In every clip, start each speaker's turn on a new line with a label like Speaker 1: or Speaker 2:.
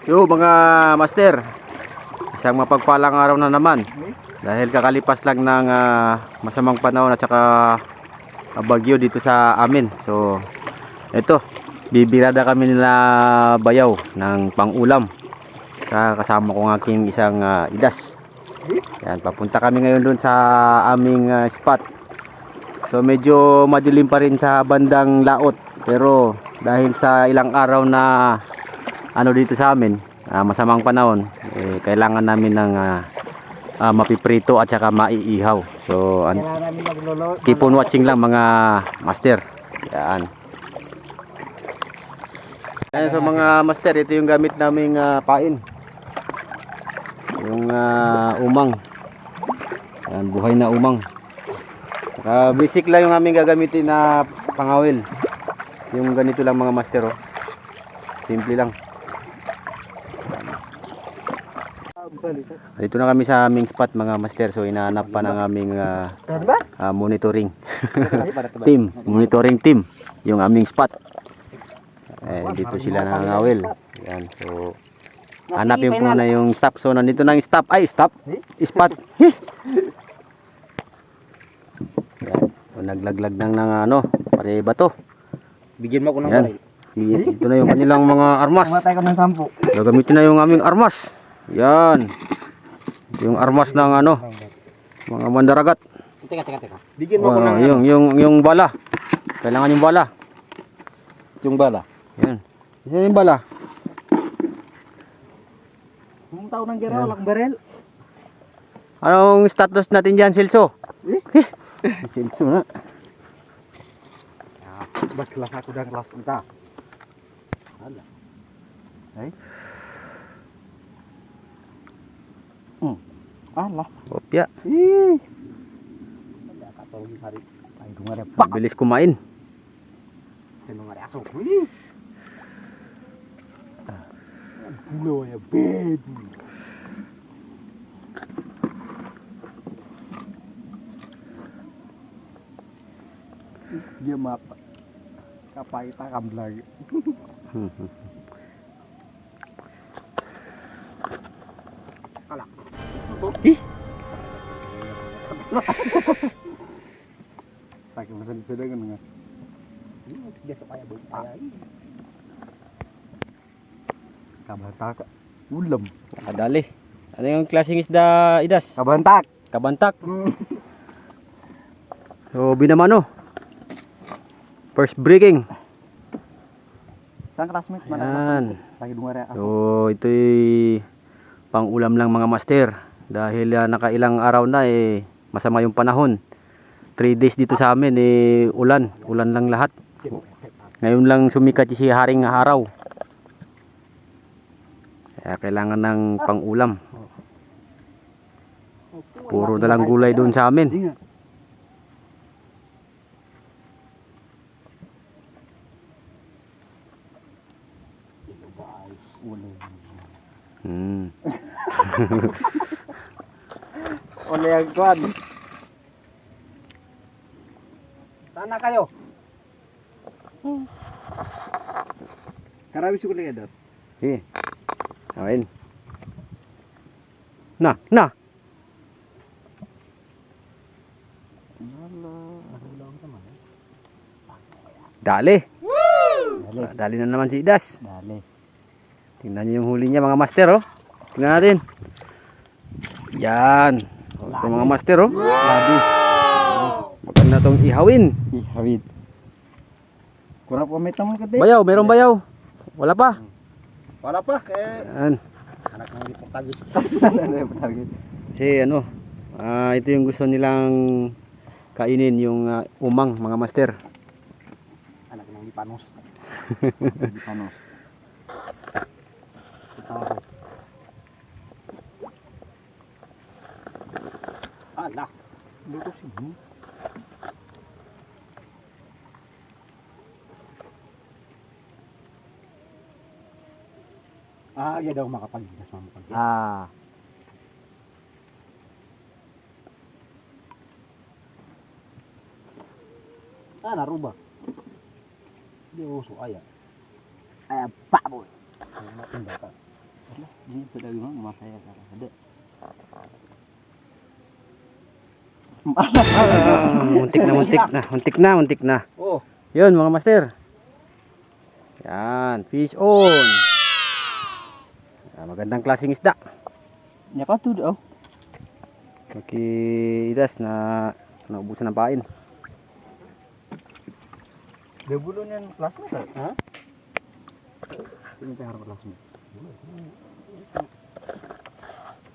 Speaker 1: Yo mga master, isang mapagpalang araw na naman. Dahil kakalipas lang ng masamang panahon at saka bagyo dito sa amin. So, ito, bibirada kami nila bayaw ng pang-ulam. Kasama ko ng aking isang idas. Yan, papunta kami ngayon doon sa aming spot. So, medyo madilim pa rin sa bandang laot. Pero dahil sa ilang araw na dito sa amin, masamang panahon, kailangan namin ng mapiprito at saka maiihaw. So keep on watching lang mga master. Yan. Ayan, so mga master, ito yung gamit naming pain, yung umang. Yan, buhay na umang. Basic lang yung aming gagamitin na pangawil. Yung ganito lang mga master, oh. Simple lang. Dito na kami sa aming spot mga master. So inahanap pa ng aming monitoring team, monitoring team yung aming spot. Dito sila nangangawil. Yan, so hanapin po na yung stop. So nandito na yung stop. Ay, stop. Spot. Yan. So, naglaglag ng pare bato.
Speaker 2: Bigyan mo ako ng
Speaker 1: baray. Ito na yung kanilang mga armas.
Speaker 2: Matay ko ng 10.
Speaker 1: Gagamitin na yung aming armas. Yan. Yung armas ng mga mandaragat.
Speaker 2: Teka. Bigyan mo ako ng
Speaker 1: yung bala. Kailangan yung bala.
Speaker 2: yung bala.
Speaker 1: Yan. Isa yung bala.
Speaker 2: Yung tao ng gera, walang barel.
Speaker 1: Anong status natin dyan, Silso? Silso na.
Speaker 2: Ba't kelas aku dan kelas kita? Ada. Hai. Alah.
Speaker 1: Kopya.
Speaker 2: Ih. Ada katol hari. Ay dungare pak.
Speaker 1: Bilis kumain.
Speaker 2: Dungare asok. Ih. Bulo ya baby. Dia mata. Kapai takam lagi. Kalah. Ih. Pakai mesin sedang kan. Ini biasa payah bau payah. Kabantak. Ulam.
Speaker 1: Nakadali. Ano yung klaseng isda, Idas?
Speaker 2: Kabantak.
Speaker 1: Kabantak. So, binamano. First breaking.
Speaker 2: Sang classmate mana?
Speaker 1: Yan.
Speaker 2: Lagi dungare aku.
Speaker 1: So, ito'y pang-ulam lang mga master. Dahil nakailang araw na masama yung panahon. 3 days dito sa amin ulan. Ulan lang lahat. Ngayon lang sumikat si haring araw. Kaya kailangan ng pang-ulam. Puro na lang gulay doon sa amin.
Speaker 2: Oleh yang kuat. Sana kayo. Karawi suku lagi das.
Speaker 1: Kain. Nah. Dali. Dali na naman si Idas.
Speaker 2: Dali.
Speaker 1: Tingnan niyo yung huli niya mga master, oh. Tingnan natin. Yan. Ito mga master, oh.
Speaker 2: Ladi.
Speaker 1: Maganda tong ihawin.
Speaker 2: Ihawid. Kurang pamit naman kate.
Speaker 1: Bayaw, merong bayaw. Wala pa.
Speaker 2: Wala pa kay
Speaker 1: Yan.
Speaker 2: anak ng ipotagis.
Speaker 1: Kasi ito yung gusto nilang kainin, yung umang mga master.
Speaker 2: Anak ng ipanos. Ipanos. Alah. Dito sini. Ya daw makapagbigas mamukag. Naruba. Di uso aya. Aya baboy. Matinda ka. Ini sudah gimana rumah saya sekarang ada.
Speaker 1: Muntik na.
Speaker 2: Oh,
Speaker 1: Yun mga master. Yan, fish on. Magandang klaseng isda.
Speaker 2: nyapa tuh oh.
Speaker 1: Makiidas na naubusan ng pain.
Speaker 2: Dia bulu niyan plasma tak? Ha? Ini teh harus plasma.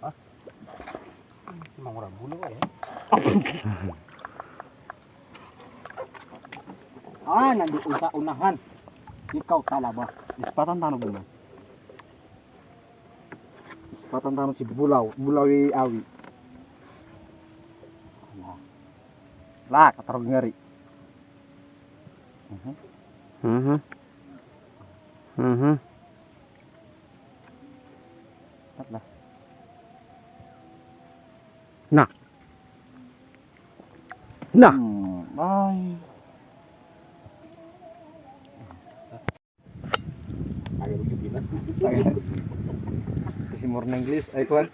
Speaker 2: Ah. Emang orang bulu ya. Nanti unahan. Ikaw talaba. Ispatan tanah bunga. Ispatan tanah si bulau awi. Lah, katarog ngeri. Lah.
Speaker 1: Nah.
Speaker 2: Ay. Agak lucu gila. Kasi murna English ay kuan.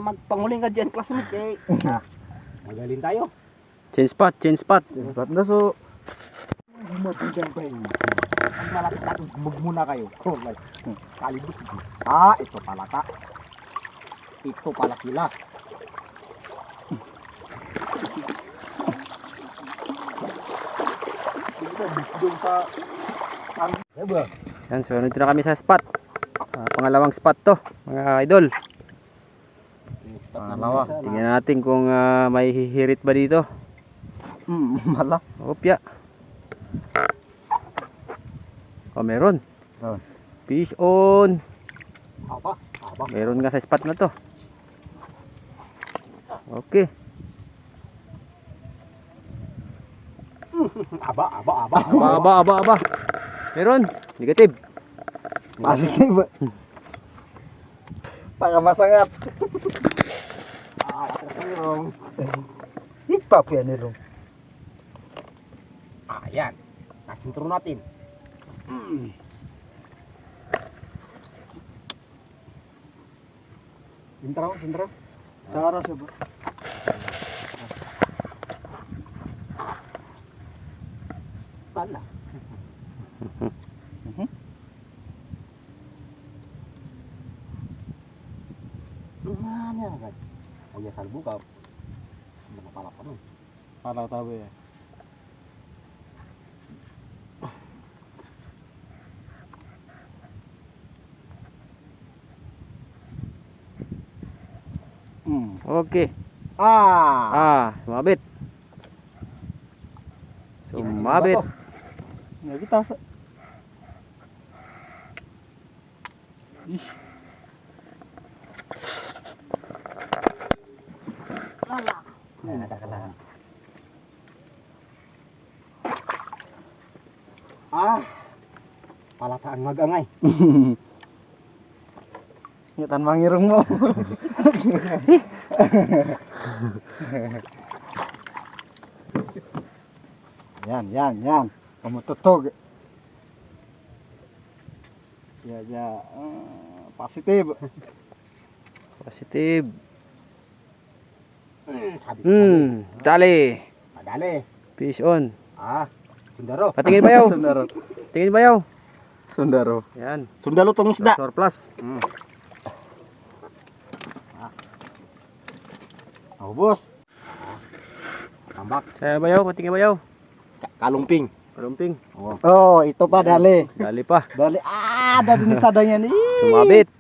Speaker 2: Magpanguling ka dyan, classmate eh. Magaling tayo.
Speaker 1: Change spot.
Speaker 2: Ba't na so? Mabigyan pa yun. Ang malapit natin, muna kayo. Kalibot. Ito pala ka. Ito pala sila. Doon sa...
Speaker 1: Yan, so nandito na kami sa spot. Pangalawang spot to, mga idol.
Speaker 2: Pangalawa.
Speaker 1: Tingnan natin kung may hihirit ba dito.
Speaker 2: Mala.
Speaker 1: Opya. Oh, meron. Fish on.
Speaker 2: Aba.
Speaker 1: Meron nga sa spot na to. Okay. Aba. Meron. Negative.
Speaker 2: Positive. Para masangat. Ipap yan nilong. Ayan. Kasintro natin. Sintro. Cara siya ba? Pala. Ano yan agad? Huwag sa buka. Pala pa nun. Pala tabi eh.
Speaker 1: Okay. Sumabit.
Speaker 2: Nggak kita sa... Ih. Lala. Nakakalangan. Palataan magangay. Ngitan mangirong mo. Yan. Kamu tutog. Ya. Positive.
Speaker 1: Dali. Fish on.
Speaker 2: Sundaro.
Speaker 1: Patingin bayaw.
Speaker 2: Sundaro.
Speaker 1: Tingin bayaw.
Speaker 2: Sundaro.
Speaker 1: Yan.
Speaker 2: Sundalo tong isda.
Speaker 1: Surplus.
Speaker 2: Bos. Tambak.
Speaker 1: Saya bayaw, patingin bayaw.
Speaker 2: Kalumping. Oh, ito pa dali.
Speaker 1: Dali pa.
Speaker 2: Dali. Dali ni sadangnya nih.
Speaker 1: Sumabit.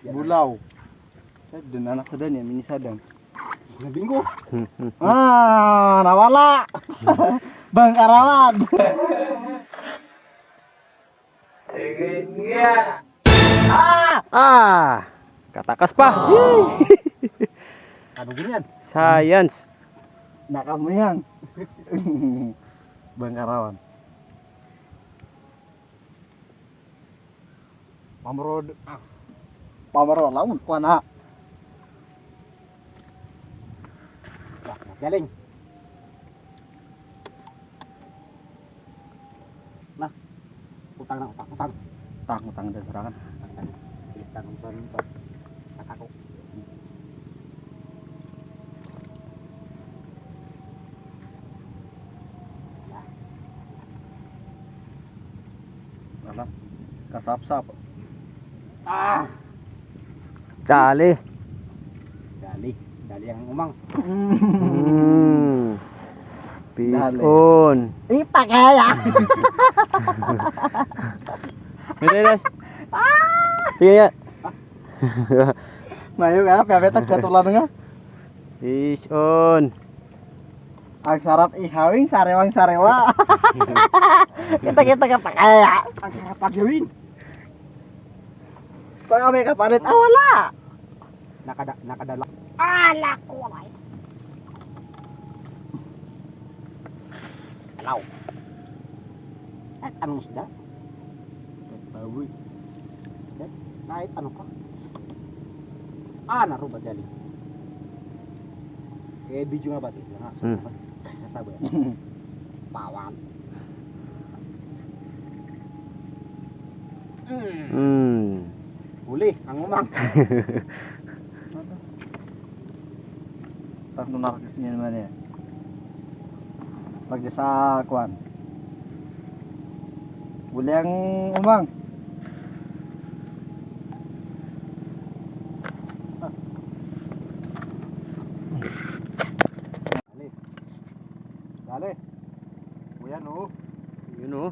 Speaker 2: Bulau. Dan anak sadangnya mini sadang. Bingo. Nawala. Bang Karawan.
Speaker 1: Katakas pa.
Speaker 2: Ano ganyan?
Speaker 1: Science.
Speaker 2: Nakam yang. Bang Karawan. Pamro laun kuana. Galing. Utang na utang. Utang.
Speaker 1: Utang din sarakan.
Speaker 2: Pilitan ng son to. Kakako.
Speaker 1: Alam. Kasap-sap.
Speaker 2: Ah!
Speaker 1: Dali.
Speaker 2: Dali. Dali ang umang.
Speaker 1: Peace
Speaker 2: Dali.
Speaker 1: on.
Speaker 2: Ipakaya!
Speaker 1: Merenas. Sige ya.
Speaker 2: Mayo ka, kabetak katulan nga.
Speaker 1: Peace on.
Speaker 2: Ang sarap ihawing sarewang sarewa. Kita ka pakaya. Ang sarap pagyawin. Kaya may kapalit, wala. Nakadala. Ala ko ay. Hello. At anong isda? Baboy. Kahit ano ka. Naruba dali. Video nga ba ito? Sasabi. Bawang. Huli, ang umang.
Speaker 1: Tapos nung nakakis niya naman eh. Pag sa kwan. Huli ang umang.
Speaker 2: Dali. Uyan oh.
Speaker 1: Yun oh.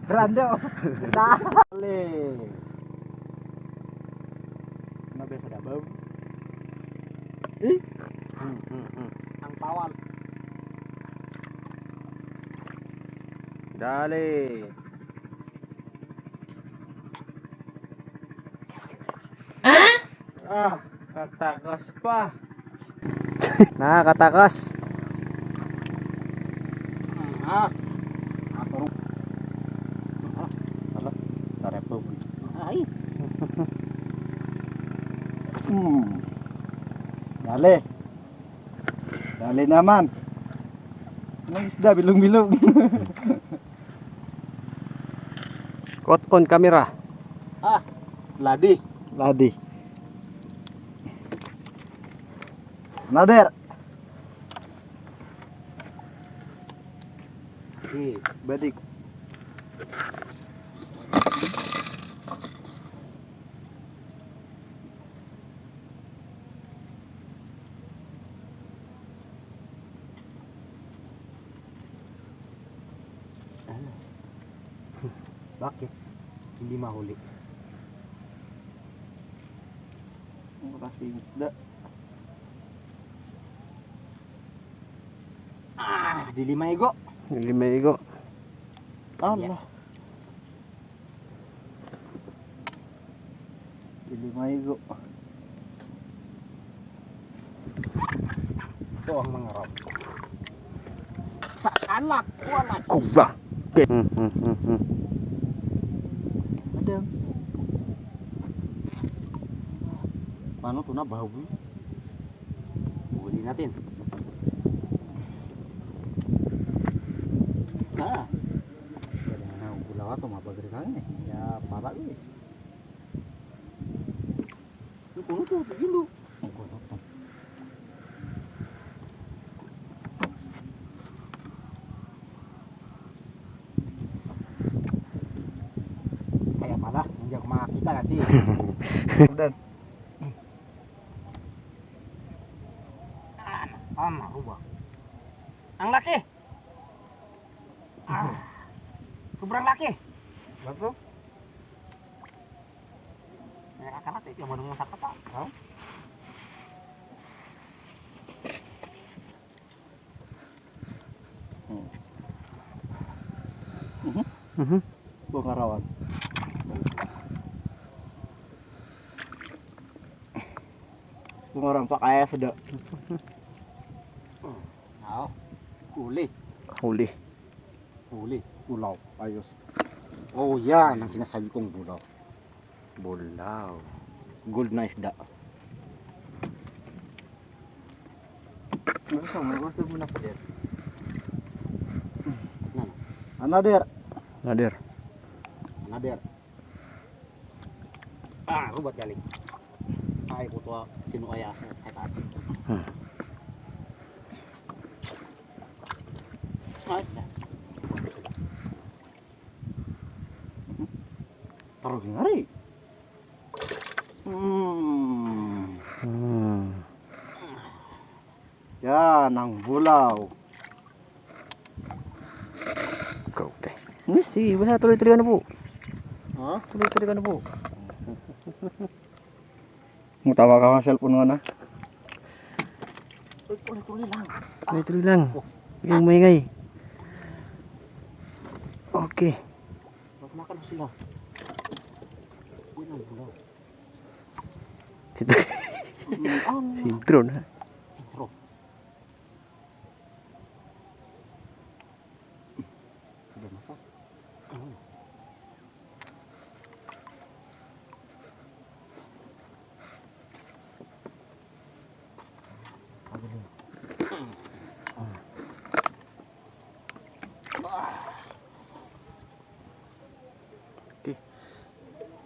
Speaker 2: Brando. Dali. Nabe sa dabaw. Ang tawal.
Speaker 1: Dali. Katakas pa. Nakakatakas.
Speaker 2: Atong.
Speaker 1: Ala, tarepo.
Speaker 2: Ay. Dali. Dali naman. Ang isda bilong-bilong.
Speaker 1: Caught on camera.
Speaker 2: Ladi. Nader. Badik. Bakit hindi mahuli? Ang klaseng isda. Dili maigo.
Speaker 1: Hindi maigo.
Speaker 2: Allah. Dili maigo. Ito ang mga rap. Sa anak wala.
Speaker 1: Kubla.
Speaker 2: Madam. Paano ito na bawi? Huli natin. Gulawa ito mapagri ka eh. Kaya para ko eh. Puno ito, bigilo. Ang puno ito. Kaya pala, hindi ako makakita kasi. Dan. Naruba. Ang laki. Sobrang laki. Bago. Nakakalat ito yung manong sa kata. Bukarawan. Bungarang pa kaya sada. Huli. Bulaw. Ayos. Oh yan ang sinasabi kong bulaw.
Speaker 1: Bulaw.
Speaker 2: Gold na isda. Gusto mo na po din. Another.
Speaker 1: Nadir.
Speaker 2: Another. Ah, rubat galing. Ay ko to sino kaya sa taas. Ay. Taruh ngari. Yan ang bulaw.
Speaker 1: Ikaw, te. Sige, basta tuloy-tuloy ka na po.
Speaker 2: Ha?
Speaker 1: Tuloy-tuloy ka na po.
Speaker 2: Mutawa ka ng cellphone mo na. Tuloy-tuloy lang.
Speaker 1: Tuloy-tuloy lang. Yung maingay. Okay.
Speaker 2: Wag makan sila. Uy, ang bulaw.
Speaker 1: Si drone ha.
Speaker 2: Intro. Sudah makan.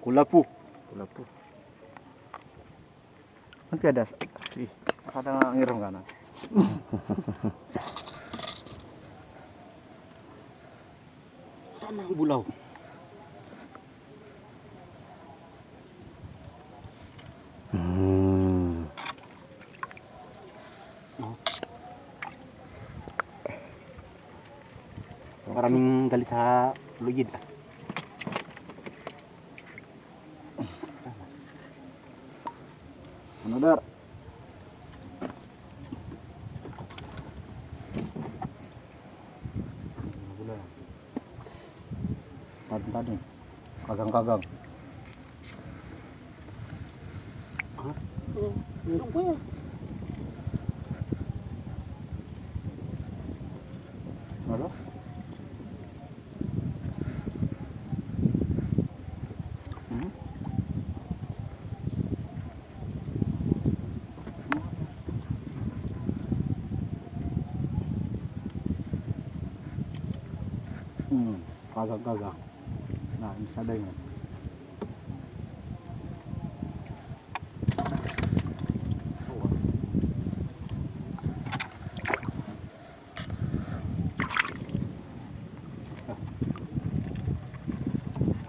Speaker 2: Kulapu. Kulapu. Nanti ada. Ih, ada ngirim kana. Sana ang bulaw. Maraming galit sa lugid. Another. Tadi kagang-kagang. Hah? Meron pa yan. Ano? Kagang-kagang. Nah, isa din yan.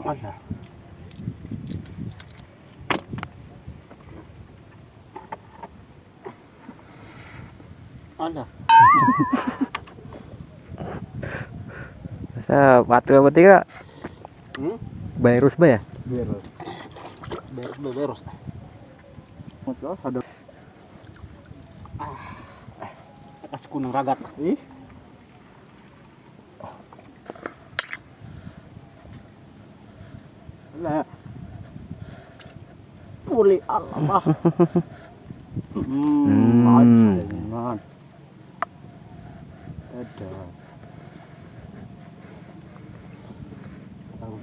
Speaker 2: Ala. Ala.
Speaker 1: Basta patro ba tiga? Virus ba ya?
Speaker 2: Virus. Virus. Betul, ada. Atas kunang ragat. Ih. Lah. Puli Allah. Jangan. Ada. Tahu.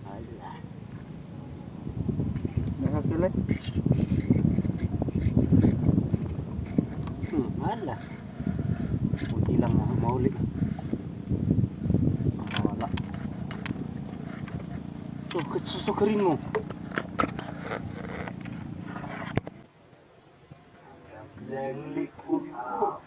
Speaker 2: Alah. Nak kile? Alah. Kunti lang mahuli. Wala. Susukarin mo. Yang likod ko.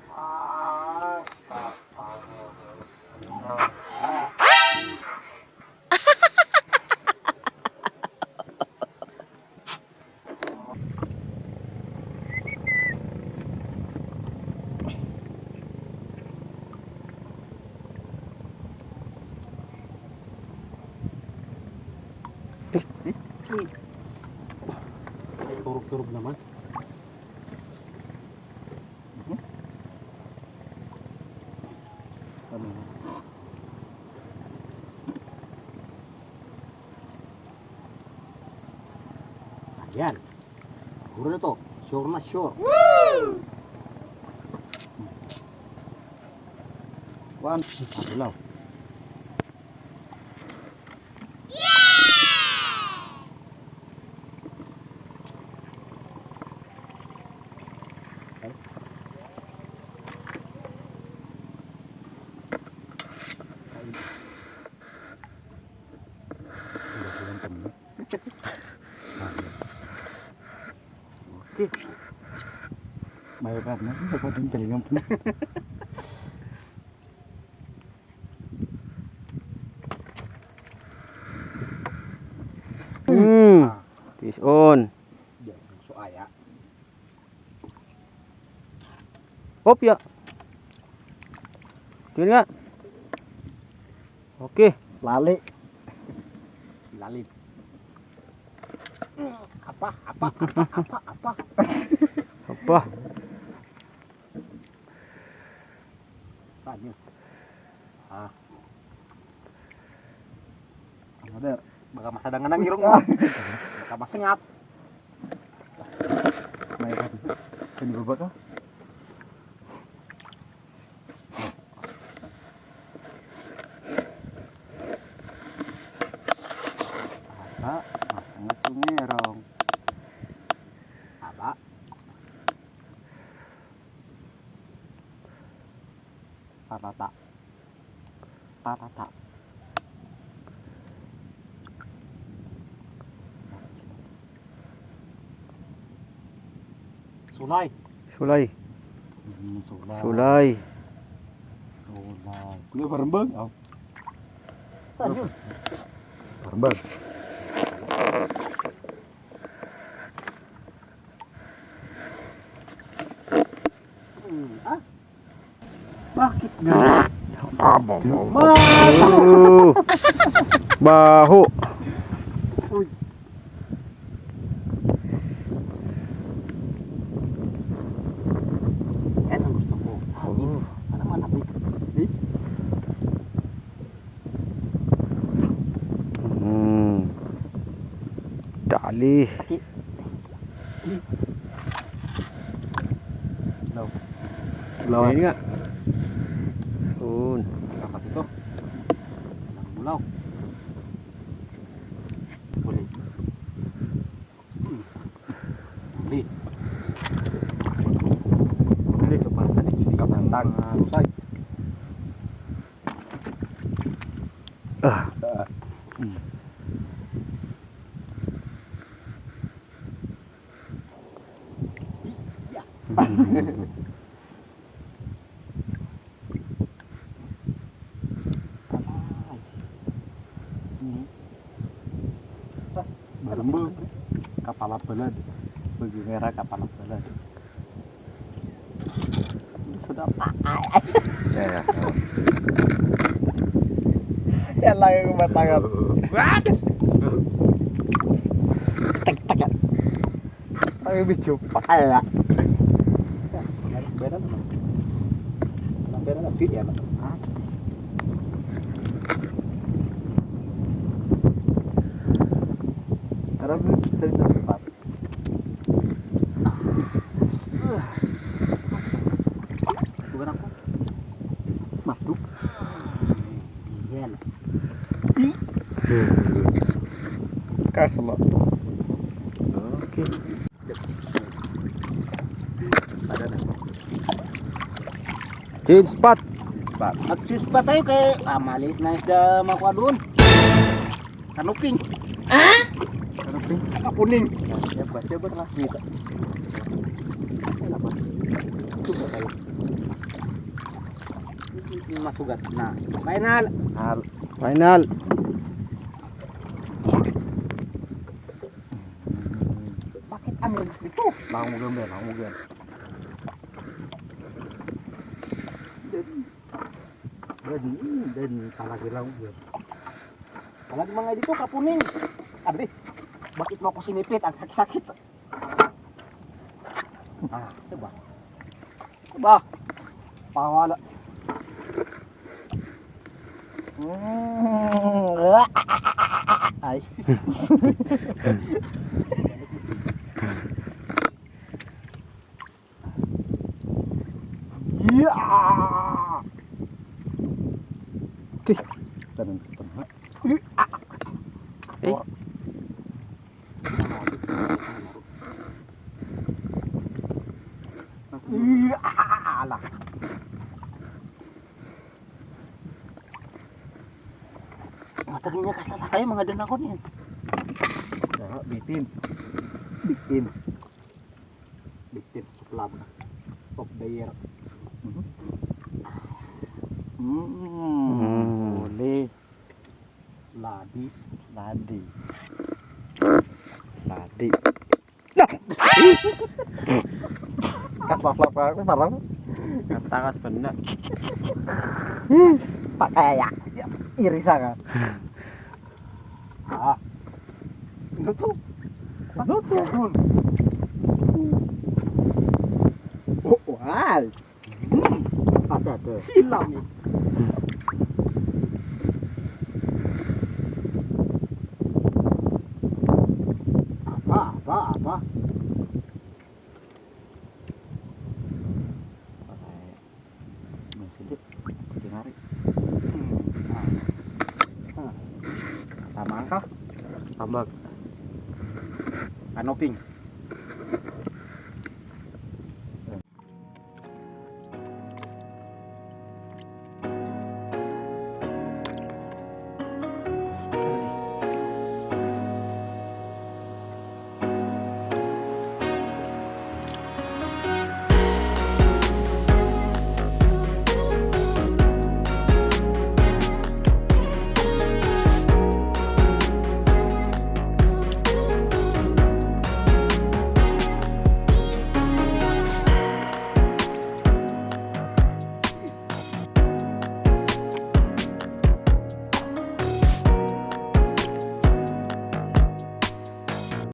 Speaker 2: Turug-turug naman. Ano? Ayan. Siguro na to. Sure na sure. Woo! One. Abulaw. Oke. May karena dapat yung telinga pun.
Speaker 1: Fish on.
Speaker 2: So aya.
Speaker 1: Hop ya. Tinggal nggak? Oke.
Speaker 2: Lali. Lali. Apa?
Speaker 1: Apa?
Speaker 2: Tanya. Ada baka masadangan nang irong mo. Baka masengat. May kan. Kan ba ka? Masengat sungerong. Aba. Parata. Sulay.
Speaker 1: Sulay.
Speaker 2: Sulay.
Speaker 1: Sulay.
Speaker 2: Kuya barembang. Oh. Barembang. Bakit nga?
Speaker 1: Bahu.
Speaker 2: Uy. Yan ang gusto ko. Ano man ako?
Speaker 1: Dali.
Speaker 2: Law.
Speaker 1: Lawan nggak? Un.
Speaker 2: Dapat itu. Law. Boleh. Beli. Beli ke mana tadi? Di kapantang. Usai. Barembang kepala belad bagi merah kepala belad sudah
Speaker 1: Ya.
Speaker 2: ya lagi kebatangan tek ya ayo bicu pakala beda lebih ya karena kita di tempat bukan aku masuk iya kasih
Speaker 1: Oke.
Speaker 2: ada nih
Speaker 1: Change spot.
Speaker 2: Magsis pa tayo kay maliit na isda makuha doon. Kanuping. Kanuping? Kapuning. Siya ba kelas nito? Ito ba tayo? Masugat na. Final.
Speaker 1: Final.
Speaker 2: Bakit ang lagos dito? Langugan. Dan palagi lang yun. Palagi mga dito kapuning. Abi, bakit mo ako sinipit? Ang sakit. Diba? Pawala. Ay. Yeah. Oke. Tangan. pala.
Speaker 3: Matagal niya kasala kayo mga danakon yan.
Speaker 2: Bitin. Bitin. Bitin. Suplab of the year.
Speaker 3: Huli.
Speaker 2: Ladi.
Speaker 3: Ladi. Kaklap aku parang
Speaker 1: Katakas pa na.
Speaker 3: pakaya. Irisa ka.
Speaker 2: Ah. Luto. Luto.
Speaker 3: Oh, wal. Ada tuh.
Speaker 2: Silam nih. Apa?
Speaker 3: Masih kucing hari.
Speaker 2: Tama ka?
Speaker 1: Tambag.
Speaker 2: Kanoping.